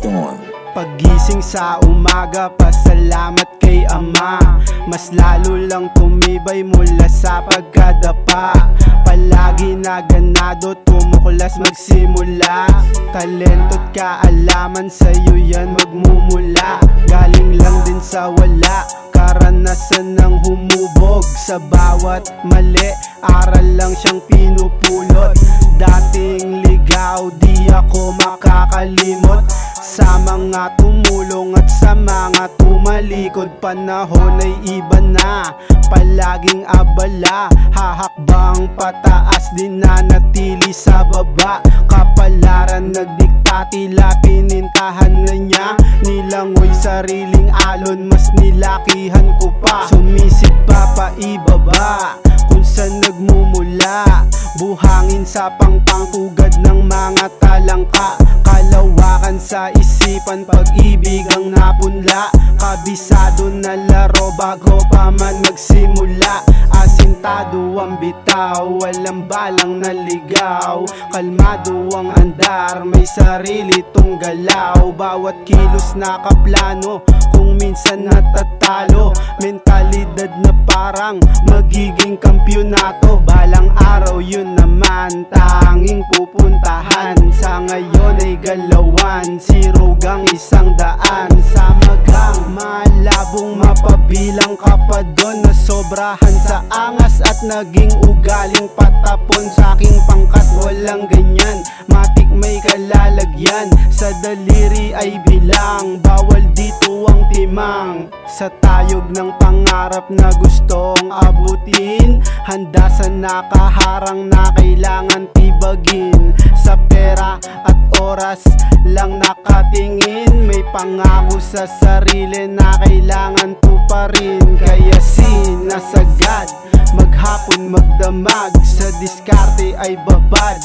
Storm. Paggising sa umaga, pasalamat kay Ama. Mas lalo lang tumibay mula sa pagkadapa. Palagi na ganado, tumuklas magsimula. Talento't kaalaman, sa'yo yan magmumula. Galing lang din sa wala, karanasan ng humubog. Sa bawat mali, aral lang siyang pinupulot. Dating ligaw, di ako makakalimot. Sa mga tumulong at sa mga tumalikod, panahon ay iba na, palaging abala. Hahakbang pataas, din nanatili sa baba. Kapalaran nagdikta, tila pinintahan na niya. Nilangoy sariling alon, mas nilakihan ko pa. Sumisid pa paibaba, kung saan nagmumula. Buhangin sa pangpangtugad ng mga talangka. Kalawakan sa isipan, pag-ibig ang napunla. Kabisado na laro bago pa man magsimula. Asintado ang bitaw, walang balang naligaw. Kalmado ang andar, may sarili tong galaw. Bawat kilos nakaplano, kung minsan natatalo. Mentalidad na parang magiging kampyonato. Balang araw yun naman, tanging pupuntahan. Sa ngayon ay galawan, sirugang 100. Sa magang malabong mapabilang ka pa doon. Nasobrahan sa angas at naging ugaling patapon. Sa aking pangkat walang ganyan, matik may kalalagyan. Sa daliri ay bilang, bawal dito ang timang. Sa tayog ng pangarap na gustong abutin, handa sa nakaharang na kailangan tibagin. Sa pera at oras lang nakatingin, may pangako sa sarili na kailangan tuparin. Kaya sinasagad, maghapon magdamag, sa diskarte ay babad.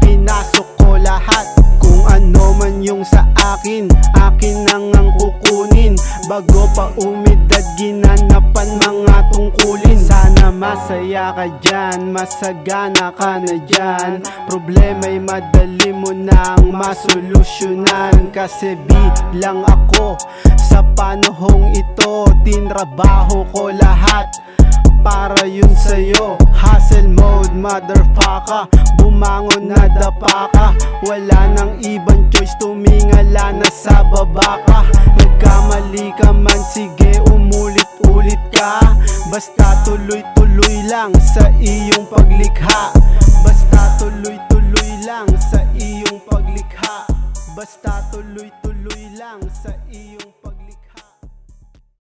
Pinasok ko lahat, kung ano man yung sa akin, akin nang ang kukunin. Bago pa umidad, ginanapan mga tungkulin. Sana masaya ka dyan, masagana ka na dyan. Problema'y madali mo nang masolusyonan. Kasi bilang ako sa panahong ito, tinrabaho ko lahat para yun sa'yo. Hustle mode, motherfucker, bumangon na dapa ka. Wala nang ibang choice, tumingala na sa baba ka. Nagkamali ka man, sige umulit-ulit ka. Basta tuloy-tuloy lang sa iyong paglikha. Basta tuloy-tuloy lang sa iyong paglikha. Basta tuloy-tuloy lang sa iyong paglikha.